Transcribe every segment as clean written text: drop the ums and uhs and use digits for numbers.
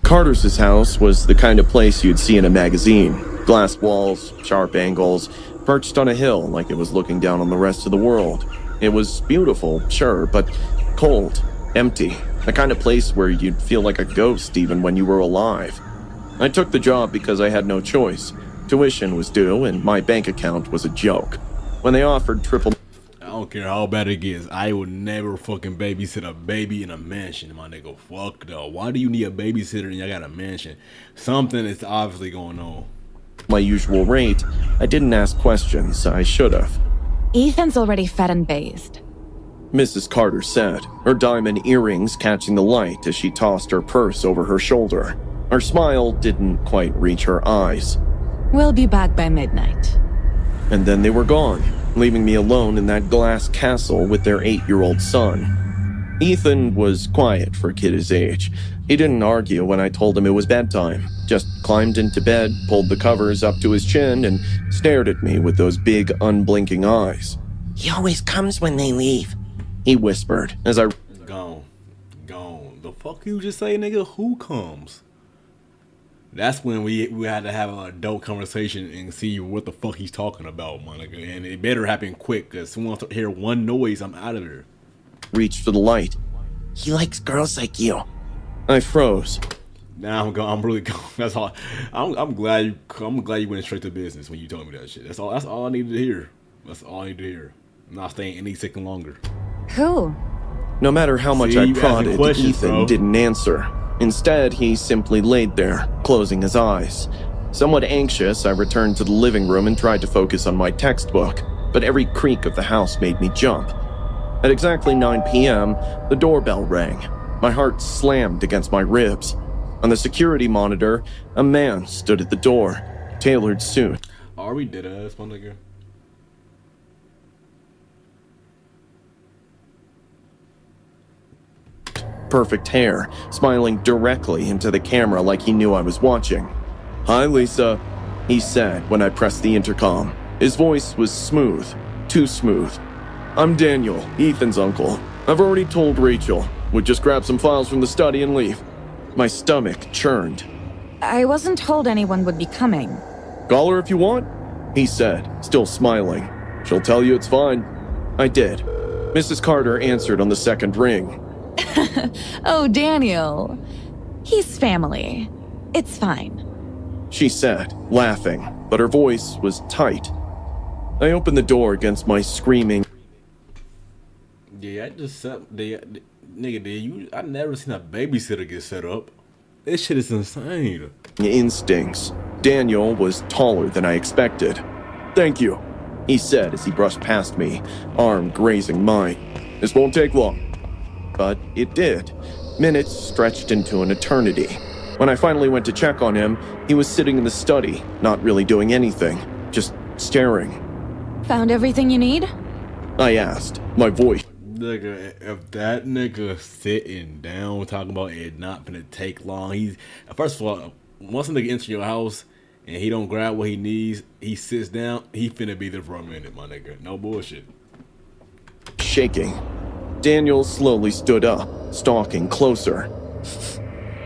Carter's house was the kind of place you'd see in a magazine. Glass walls, sharp angles, perched on a hill like it was looking down on the rest of the world. It was beautiful, sure, but cold, empty. The kind of place where you'd feel like a ghost even when you were alive. I took the job because I had no choice. Tuition was due and my bank account was a joke. When they offered triple... I don't care how bad it gets. I would never fucking babysit a baby in a mansion, my nigga. Fuck though. Why do you need a babysitter and you got a mansion? Something is obviously going on. My usual rate, I didn't ask questions. I should have. Ethan's already fed and bathed. Mrs. Carter said, her diamond earrings catching the light as she tossed her purse over her shoulder. Her smile didn't quite reach her eyes. We'll be back by midnight. And then they were gone, leaving me alone in that glass castle with their 8-year-old son. Ethan was quiet for a kid his age. He didn't argue when I told him it was bedtime, just climbed into bed, pulled the covers up to his chin, and stared at me with those big, unblinking eyes. He always comes when they leave, he whispered as I... Gone. The fuck you just say, nigga? Who comes? That's when we had to have an adult conversation and see what the fuck he's talking about, my nigga. And it better happen quick, because someone hear one noise, I'm out of there. Reached for the light. he likes girls like you. I froze. Now I'm really going. That's all. I'm glad you went straight to business when you told me that shit. That's all I needed to hear. That's all I needed to hear. I'm not staying any second longer. Who? No matter how much I prodded, Ethan didn't answer. Instead, he simply laid there, closing his eyes. Somewhat anxious, I returned to the living room and tried to focus on my textbook, but every creak of the house made me jump. At exactly 9 p.m., the doorbell rang. My heart slammed against my ribs. On the security monitor, a man stood at the door, tailored suit. Are we dead ass, my nigga? Perfect hair, smiling directly into the camera like he knew I was watching. "Hi, Lisa," he said when I pressed the intercom. His voice was smooth, too smooth. "I'm Daniel, Ethan's uncle. I've already told Rachel. Would just grab some files from the study and leave." My stomach churned. I wasn't told anyone would be coming. "Call her if you want," he said, still smiling. "She'll tell you it's fine." I did. Mrs. Carter answered on the second ring. Oh, Daniel. He's family. It's fine. She said, laughing, but her voice was tight. I opened the door against my screaming. Yeah, I never seen a babysitter get set up. This shit is insane. Instincts. Daniel was taller than I expected. "Thank you," he said as he brushed past me, arm grazing mine. "This won't take long." But it did. Minutes stretched into an eternity. When I finally went to check on him, he was sitting in the study, not really doing anything, just staring. Found everything you need? I asked, my voice. Nigga, if that nigga sitting down talking about it not gonna take long, first of all, once a nigga enters your house and he don't grab what he needs, he sits down, he finna be there for a minute, my nigga. No bullshit. Shaking. Daniel slowly stood up, stalking closer.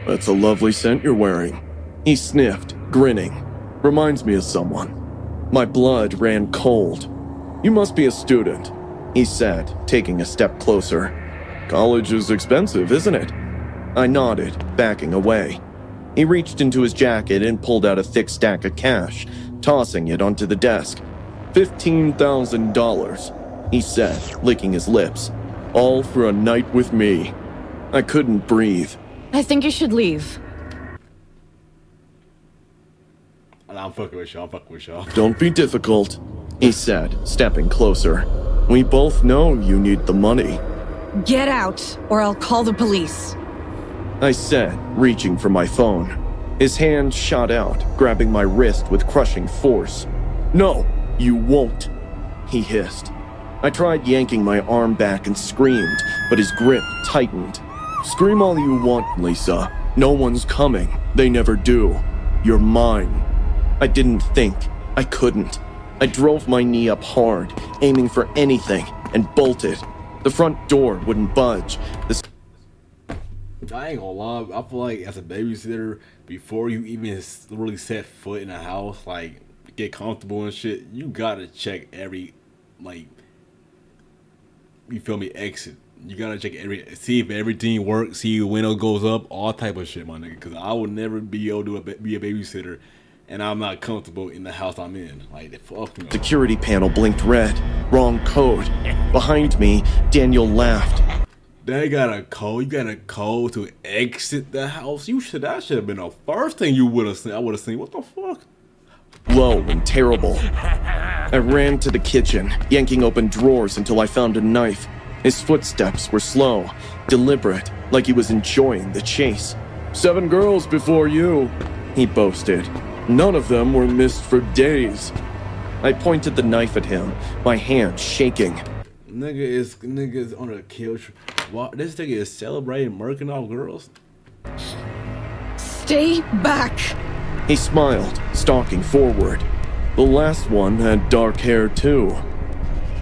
"That's a lovely scent you're wearing." He sniffed, grinning. "Reminds me of someone." My blood ran cold. "You must be a student," he said, taking a step closer. "College is expensive, isn't it?" I nodded, backing away. He reached into his jacket and pulled out a thick stack of cash, tossing it onto the desk. $15,000, he said, licking his lips. "All for a night with me." I couldn't breathe. I think you should leave. I'm fucking with y'all. "Don't be difficult," he said, stepping closer. "We both know you need the money." Get out, or I'll call the police. I said, reaching for my phone. His hand shot out, grabbing my wrist with crushing force. "No, you won't," he hissed. I tried yanking my arm back and screamed, but his grip tightened. "Scream all you want, Lisa. No one's coming. They never do. You're mine." I didn't think. I couldn't. I drove my knee up hard, aiming for anything, and bolted. The front door wouldn't budge. I ain't gonna lie. I feel like as a babysitter, before you even really set foot in a house, like get comfortable and shit, you gotta check every, like, you feel me, exit. You gotta check see if everything works, see if the window goes up, all type of shit, my nigga. Cause I would never be able to be a babysitter, and I'm not comfortable in the house I'm in. Like, fuck no. Security panel blinked red. Wrong code. Behind me, Daniel laughed. They got a code. You got a code to exit the house. That should have been the first thing you would have seen. I would have seen. What the fuck? Low and terrible. I ran to the kitchen, yanking open drawers until I found a knife. His footsteps were slow, deliberate, like he was enjoying the chase. 7 girls before you, he boasted. None of them were missed for days. I pointed the knife at him, my hand shaking. Nigga is on a kill. This nigga is celebrating murking off girls. Stay back. He smiled, stalking forward. The last one had dark hair too.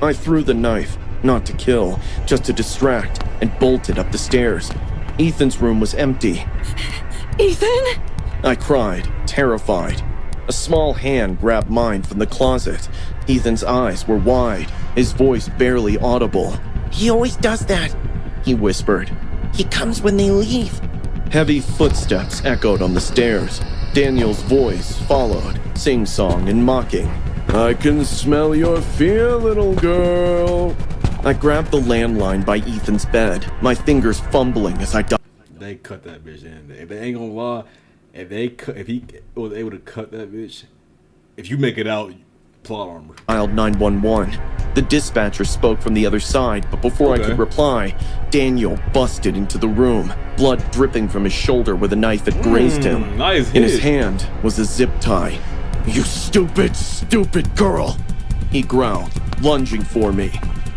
I threw the knife, not to kill, just to distract, and bolted up the stairs. Ethan's room was empty. Ethan? I cried, terrified. A small hand grabbed mine from the closet. Ethan's eyes were wide, his voice barely audible. He always does that. He whispered. He comes when they leave. Heavy footsteps echoed on the stairs. Daniel's voice followed, sing-song and mocking. I can smell your fear, little girl. I grabbed the landline by Ethan's bed, my fingers fumbling as I dialed. They cut that bitch in. If they ain't gonna lie, if he was able to cut that bitch, if you make it out, plot armor. Dialed 911. The dispatcher spoke from the other side, but before I could reply, Daniel busted into the room, blood dripping from his shoulder where the knife had grazed him. Nice In his hit. hand was a zip tie. You stupid, stupid girl, he growled, lunging for me.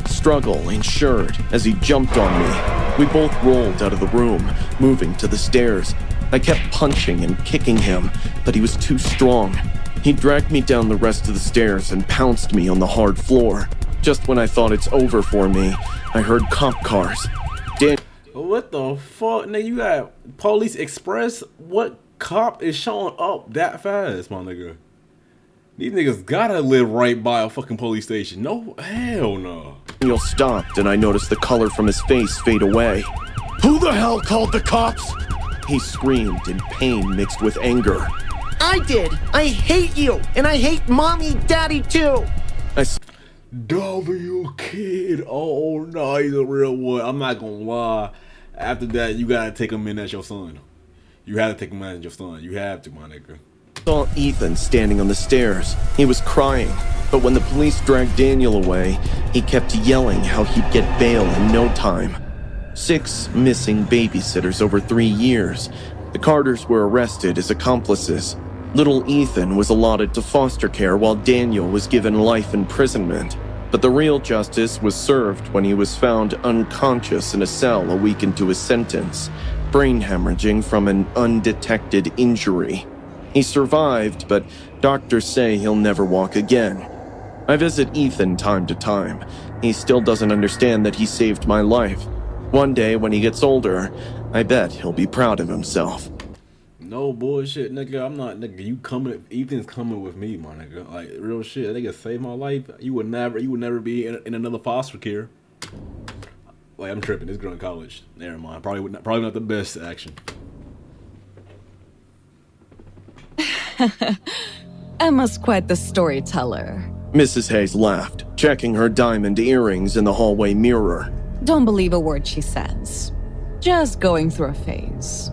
Struggle ensured as he jumped on me. We both rolled out of the room, moving to the stairs. I kept punching and kicking him, but he was too strong. He dragged me down the rest of the stairs and pounced me on the hard floor. Just when I thought it's over for me, I heard cop cars. What the fuck, nigga? You got Police Express? What cop is showing up that fast, my nigga? These niggas gotta live right by a fucking police station. No, hell no. Daniel stopped and I noticed the color from his face fade away. Who the hell called the cops? He screamed in pain mixed with anger. I did. I hate you. And I hate mommy, daddy too. W kid. Oh no, he's a real one. I'm not gonna lie. After that, you gotta take him in as your son. You have to take him in as your son. You have to, my nigga. Saw Ethan standing on the stairs. He was crying, but when the police dragged Daniel away, he kept yelling how he'd get bail in no time. 6 missing babysitters over 3 years. The Carters were arrested as accomplices. Little Ethan was allotted to foster care while Daniel was given life imprisonment. But the real justice was served when he was found unconscious in a cell a week into his sentence, brain hemorrhaging from an undetected injury. He survived, but doctors say he'll never walk again. I visit Ethan time to time. He still doesn't understand that he saved my life. One day when he gets older, I bet he'll be proud of himself. No bullshit, nigga. I'm not, nigga. You coming? Ethan's coming with me, my nigga. Like real shit. That nigga saved my life. You would never be in another foster care. Like I'm tripping. This girl in college. Never mind. Probably not the best action. Emma's quite the storyteller. Mrs. Hayes laughed, checking her diamond earrings in the hallway mirror. Don't believe a word she says. Just going through a phase.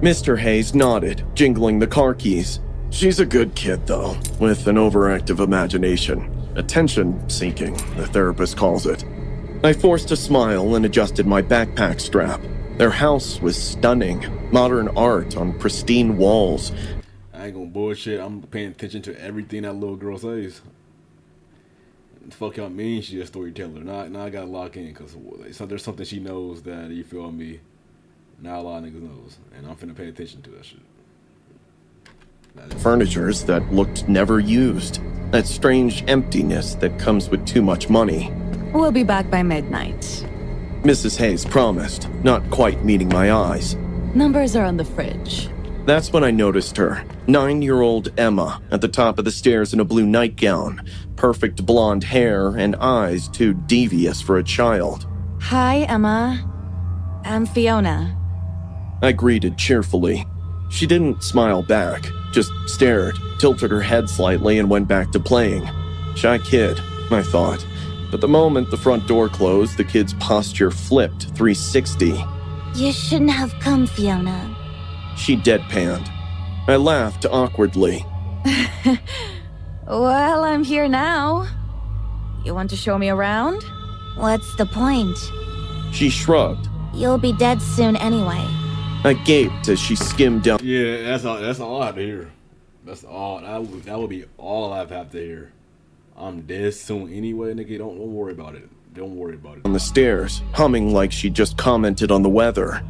Mr. Hayes nodded, jingling the car keys. She's a good kid, though, with an overactive imagination. Attention-seeking, the therapist calls it. I forced a smile and adjusted my backpack strap. Their house was stunning. Modern art on pristine walls. I ain't gonna bullshit. I'm paying attention to everything that little girl says. The fuck y'all mean she's a storyteller? Now I gotta lock in because there's something she knows that, you feel me, not a lot of niggas knows, and I'm finna pay attention to that shit. Furnitures that looked never used. That strange emptiness that comes with too much money. We'll be back by midnight. Mrs. Hayes promised, not quite meeting my eyes. Numbers are on the fridge. That's when I noticed her, 9-year-old Emma, at the top of the stairs in a blue nightgown, perfect blonde hair and eyes too devious for a child. Hi, Emma. I'm Fiona. I greeted cheerfully. She didn't smile back, just stared, tilted her head slightly, and went back to playing. Shy kid, I thought. But the moment the front door closed, the kid's posture flipped 360. You shouldn't have come, Fiona. She deadpanned. I laughed awkwardly. Well, I'm here now. You want to show me around? What's the point? She shrugged. You'll be dead soon anyway. I gaped as she skimmed down. Yeah, that's all I have to hear. That's all. That would be all I'd have to hear. I'm dead soon anyway, nigga. Don't worry about it. Don't worry about it. On the stairs, humming like she just commented on the weather.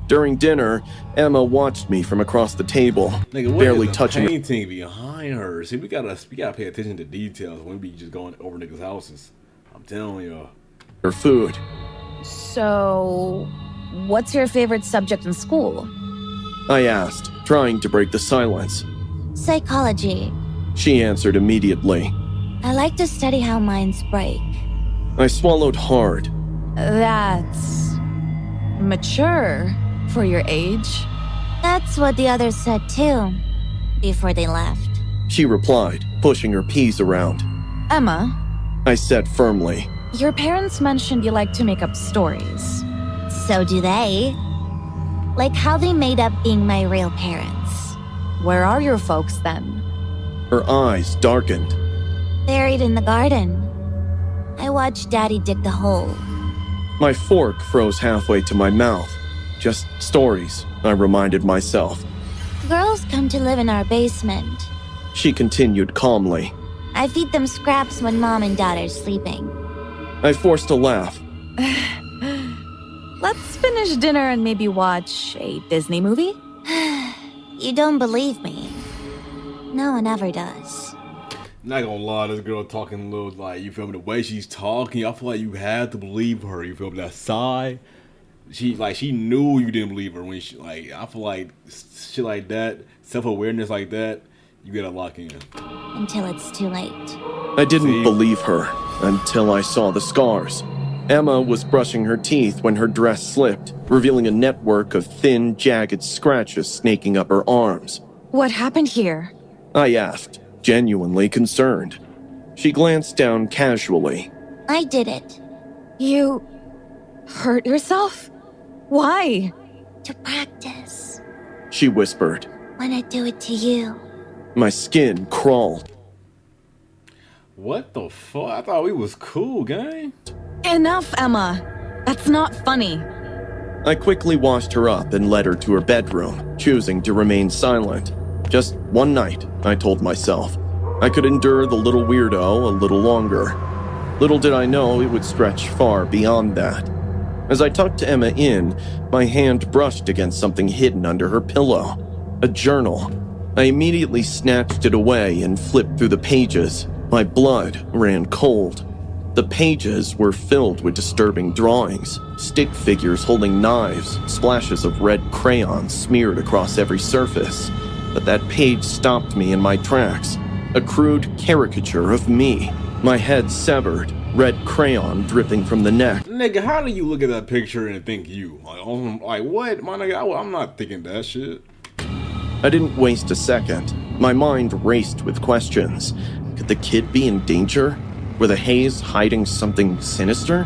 During dinner, Emma watched me from across the table, Nigga, what barely is the touching her. painting behind her? See, we gotta pay attention to details when we be just going over niggas' houses. I'm telling y'all. Her food. So, what's your favorite subject in school? I asked, trying to break the silence. Psychology. She answered immediately. I like to study how minds break. I swallowed hard. That's mature for your age. That's what the others said too, before they left. She replied, pushing her peas around. Emma, I said firmly. your parents mentioned you like to make up stories. So do they. Like how they made up being my real parents. Where are your folks then? Her eyes darkened. Buried in the garden. I watched Daddy dig the hole. My fork froze halfway to my mouth. Just stories, I reminded myself. Girls come to live in our basement. She continued calmly. I feed them scraps when Mom and Dad are sleeping. I forced a laugh. Let's finish dinner and maybe watch a Disney movie? You don't believe me. No one ever does. Not gonna lie, this girl talking a little like, you feel me, the way she's talking, I feel like you had to believe her, you feel me, that sigh. She knew you didn't believe her when she, like, I feel like shit like that, self-awareness like that, you gotta lock in. Until it's too late. I didn't See? believe her until I saw the scars. Emma was brushing her teeth when her dress slipped, revealing a network of thin, jagged scratches snaking up her arms. What happened here? I asked, genuinely concerned. She glanced down casually. I did it. You hurt yourself? Why? To practice. She whispered. When I do it to you. My skin crawled. What the fuck? I thought we was cool, gang. Enough, Emma. That's not funny. I quickly washed her up and led her to her bedroom, choosing to remain silent. Just one night, I told myself. I could endure the little weirdo a little longer. Little did I know it would stretch far beyond that. As I tucked Emma in, my hand brushed against something hidden under her pillow. A journal. I immediately snatched it away and flipped through the pages. My blood ran cold. The pages were filled with disturbing drawings, stick figures holding knives, splashes of red crayon smeared across every surface. But that page stopped me in my tracks. A crude caricature of me, my head severed, red crayon dripping from the neck. Nigga, how do you look at that picture and think you? Like what? My nigga, I'm not thinking that shit. I didn't waste a second. My mind raced with questions. Could the kid be in danger? Were the Hayes hiding something sinister?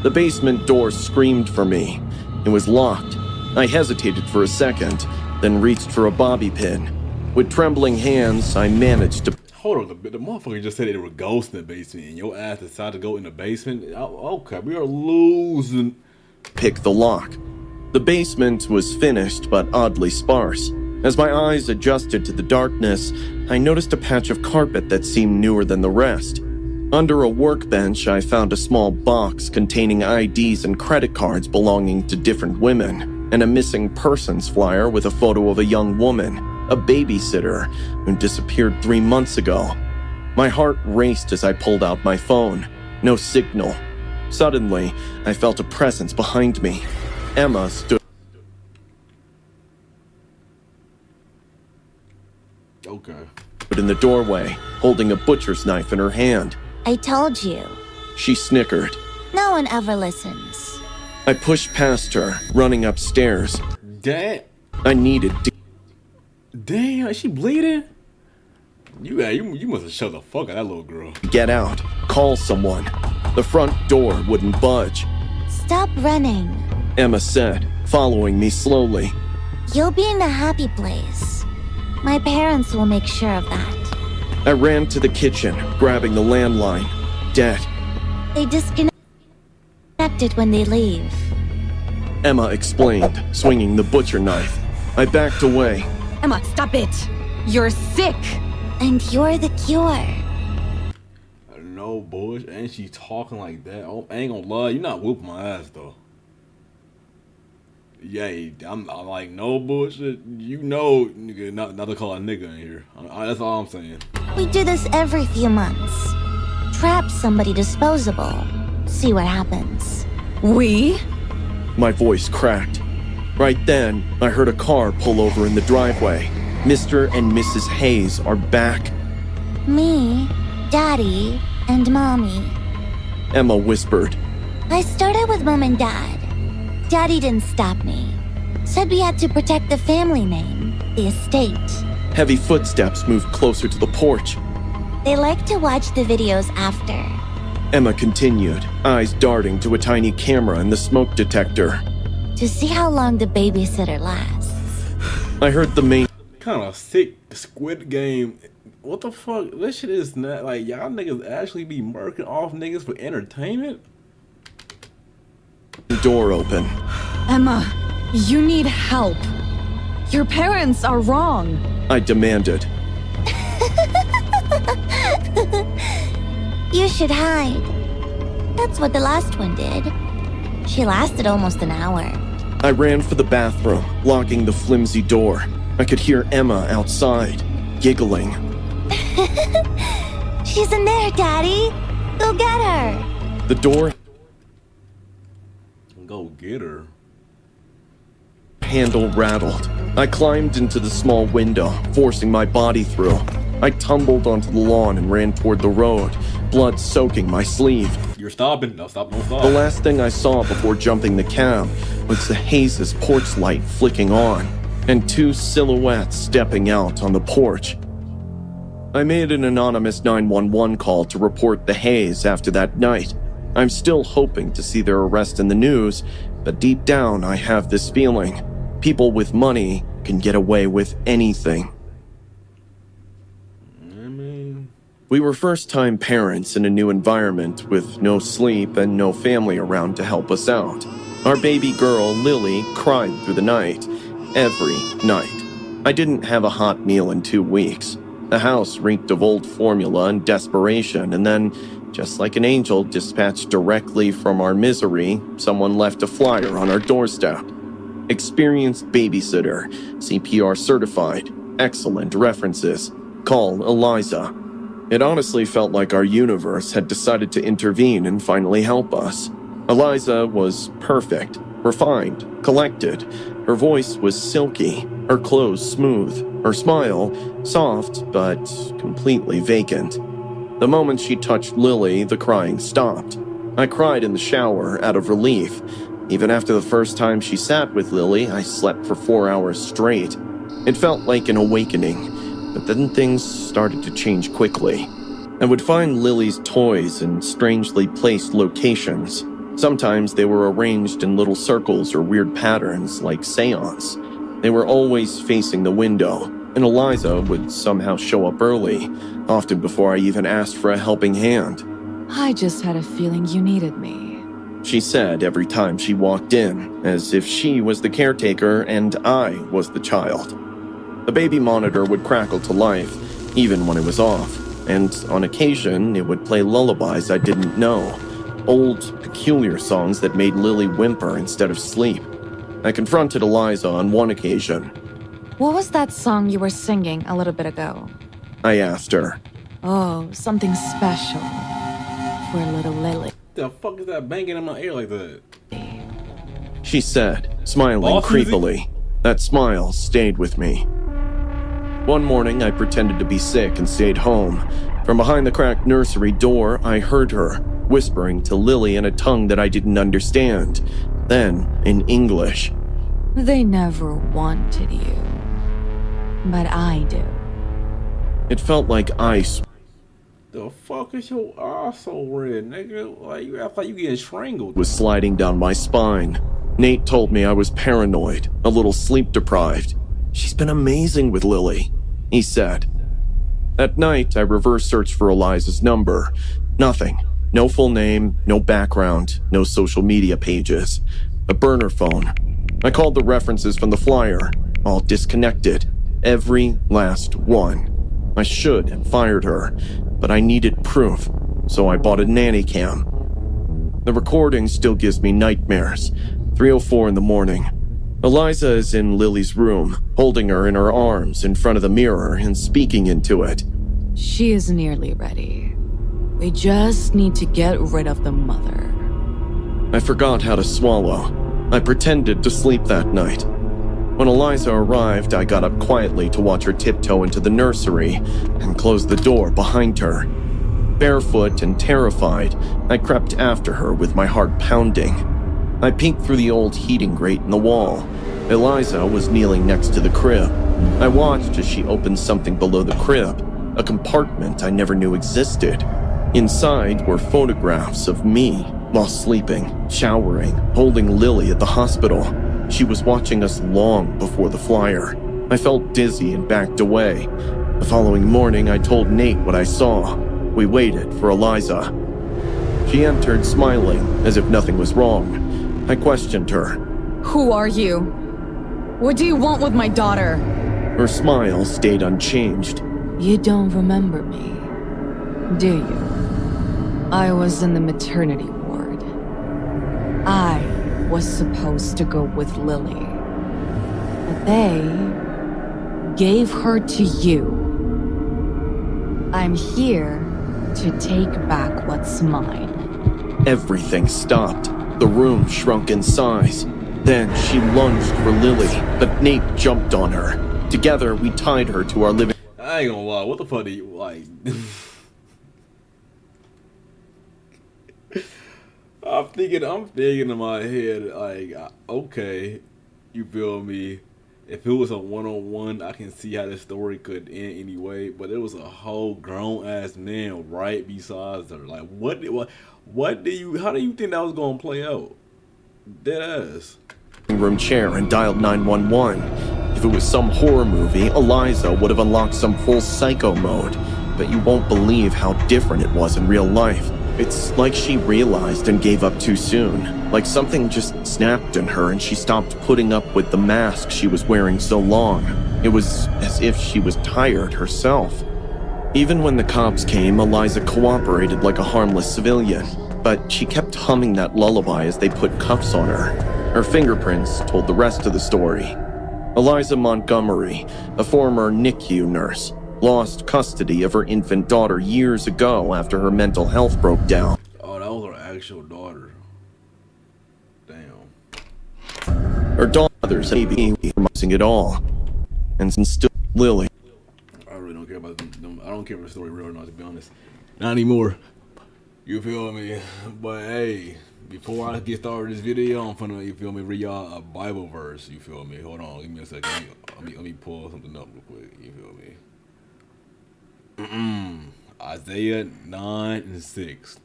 The basement door screamed for me. It was locked. I hesitated for a second, then reached for a bobby pin. With trembling hands, I managed to Hold on, the motherfucker just said there were ghosts in the basement, and your ass decided to go in the basement? Okay, we are losing. pick the lock. The basement was finished but oddly sparse. As my eyes adjusted to the darkness, I noticed a patch of carpet that seemed newer than the rest. Under a workbench, I found a small box containing IDs and credit cards belonging to different women, and a missing persons flyer with a photo of a young woman, a babysitter, who disappeared 3 months ago. My heart raced as I pulled out my phone. No signal. Suddenly, I felt a presence behind me. Emma stood Okay. in the doorway, holding a butcher's knife in her hand. I told you. She snickered. No one ever listens. I pushed past her, running upstairs. Damn. I needed to Damn, is she bleeding? You must have shut the fuck out of that little girl. get out, call someone. The front door wouldn't budge. Stop running. Emma said, following me slowly. You'll be in a happy place. My parents will make sure of that. I ran to the kitchen, grabbing the landline. Dead. They disconnect it when they leave. Emma explained, swinging the butcher knife. I backed away. Emma, stop it! You're sick! And you're the cure. No bullshit. Ain't she talking like that? Oh, I ain't gonna lie, you're not whooping my ass though. Yeah, I'm like, no bullshit. You know, nigga, not to call a nigga in here. That's all I'm saying. We do this every few months. Trap somebody disposable. See what happens. We? My voice cracked. Right then, I heard a car pull over in the driveway. Mr. and Mrs. Hayes are back. Me, Daddy, and Mommy. Emma whispered. I started with Mom and Dad. Daddy didn't stop me. Said we had to protect the family name, the estate. Heavy footsteps moved closer to the porch. They like to watch the videos after. Emma continued, eyes darting to a tiny camera in the smoke detector. To see how long the babysitter lasts. I heard the main Kind of sick Squid Game. What the fuck? This shit is not like y'all niggas actually be murking off niggas for entertainment. door open. Emma, you need help. Your parents are wrong. I demanded. You should hide. That's what the last one did. She lasted almost an hour. I ran for the bathroom, locking the flimsy door. I could hear Emma outside, giggling. She's in there, Daddy. Go get her. The door Go get her. handle rattled. I climbed into the small window, forcing my body through. I tumbled onto the lawn and ran toward the road, blood soaking my sleeve. You're stopping. No, stop. Don't stop. The last thing I saw before jumping the cab was the Hayes' porch light flicking on, and two silhouettes stepping out on the porch. I made an anonymous 911 call to report the Hayes after that night. I'm still hoping to see their arrest in the news, but deep down I have this feeling. People with money can get away with anything. We were first-time parents in a new environment with no sleep and no family around to help us out. Our baby girl, Lily, cried through the night. Every night. I didn't have a hot meal in 2 weeks. The house reeked of old formula and desperation, and then, just like an angel dispatched directly from our misery, someone left a flyer on our doorstep. Experienced babysitter, CPR certified, excellent references. Call Eliza. It honestly felt like our universe had decided to intervene and finally help us. Eliza was perfect, refined, collected. Her voice was silky, her clothes smooth, her smile soft but completely vacant. The moment she touched Lily, the crying stopped. I cried in the shower out of relief. Even after the first time she sat with Lily, I slept for 4 hours straight. It felt like an awakening, but then things started to change quickly. I would find Lily's toys in strangely placed locations. Sometimes they were arranged in little circles or weird patterns like seance. They were always facing the window, and Eliza would somehow show up early, often before I even asked for a helping hand. I just had a feeling you needed me. She said every time she walked in, as if she was the caretaker and I was the child. The baby monitor would crackle to life, even when it was off, and on occasion it would play lullabies I didn't know, old, peculiar songs that made Lily whimper instead of sleep. I confronted Eliza on one occasion. What was that song you were singing a little bit ago? I asked her. Oh, something special for little Lily. The fuck is that banging in my ear like that? She said, smiling Boss creepily. That smile stayed with me. One morning, I pretended to be sick and stayed home. From behind the cracked nursery door, I heard her, whispering to Lily in a tongue that I didn't understand. Then, in English. They never wanted you. But I do. It felt like ice The fuck is your ass so red, nigga? Like, you act like you getting strangled. was sliding down my spine. Nate told me I was paranoid, a little sleep deprived. She's been amazing with Lily, he said. At night, I reverse searched for Eliza's number. Nothing. No full name, no background, no social media pages. A burner phone. I called the references from the flyer, all disconnected. Every last one. I should have fired her, but I needed proof, so I bought a nanny cam. The recording still gives me nightmares. 3:04 in the morning. Eliza is in Lily's room, holding her in her arms in front of the mirror and speaking into it. She is nearly ready. We just need to get rid of the mother. I forgot how to swallow. I pretended to sleep that night. When Eliza arrived, I got up quietly to watch her tiptoe into the nursery and close the door behind her. Barefoot and terrified, I crept after her with my heart pounding. I peeked through the old heating grate in the wall. Eliza was kneeling next to the crib. I watched as she opened something below the crib, a compartment I never knew existed. Inside were photographs of me while sleeping, showering, holding Lily at the hospital. She was watching us long before the flyer. I felt dizzy and backed away. The following morning, I told Nate what I saw. We waited for Eliza. She entered smiling, as if nothing was wrong. I questioned her. Who are you? What do you want with my daughter? Her smile stayed unchanged. You don't remember me, do you? I was in the maternity ward. I was supposed to go with Lily. But they gave her to you. I'm here to take back what's mine. Everything stopped. The room shrunk in size. Then she lunged for Lily, but Nate jumped on her. Together, we tied her to our living. I ain't gonna lie, what the fuck do you, like... I'm thinking in my head, like, okay, you feel me? If it was a one-on-one, I can see how this story could end anyway. But it was a whole grown-ass man right beside her. Like, how do you think that was gonna play out? Deadass. Room chair and dialed 911. If it was some horror movie, Eliza would have unlocked some full psycho mode. But you won't believe how different it was in real life. It's like she realized and gave up too soon. Like something just snapped in her and she stopped putting up with the mask she was wearing so long. It was as if she was tired herself. Even when the cops came, Eliza cooperated like a harmless civilian. But she kept humming that lullaby as they put cuffs on her. Her fingerprints told the rest of the story. Eliza Montgomery, a former NICU nurse, lost custody of her infant daughter years ago after her mental health broke down. Oh, that was her actual daughter. Damn. Her daughter's baby was missing it all. And still Lily. I really don't care about them. I don't care if the story real or not, to be honest. Not anymore. You feel me? But hey, before I get started this video, I'm finna, you feel me, read y'all a Bible verse. You feel me? Hold on, give me a second. Let me pull something up real quick. You feel me? Isaiah 9:6.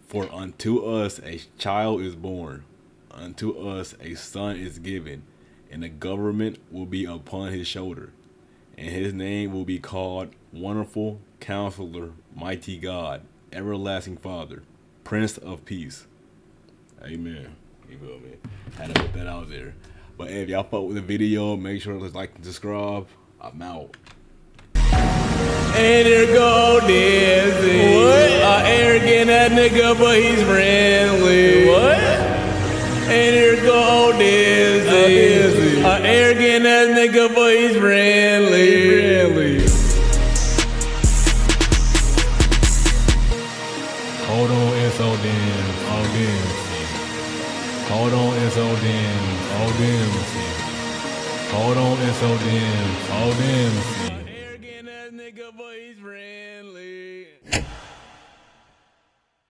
For unto us a child is born, unto us a son is given, and the government will be upon his shoulder, and his name will be called Wonderful Counselor, Mighty God, Everlasting Father, Prince of Peace. Amen. You feel me? Had to put that out there. But hey, if y'all fuck with the video, make sure to like and subscribe. I'm out. And there go Dizzy. What? Arrogant that nigga, but he's friendly. What? And there go Dizzy. Arrogant that nigga, but he's friendly. Hold on, it's so damn. Hold on, SODM. Hold on, SODM. Arrogant ass nigga, but he's friendly.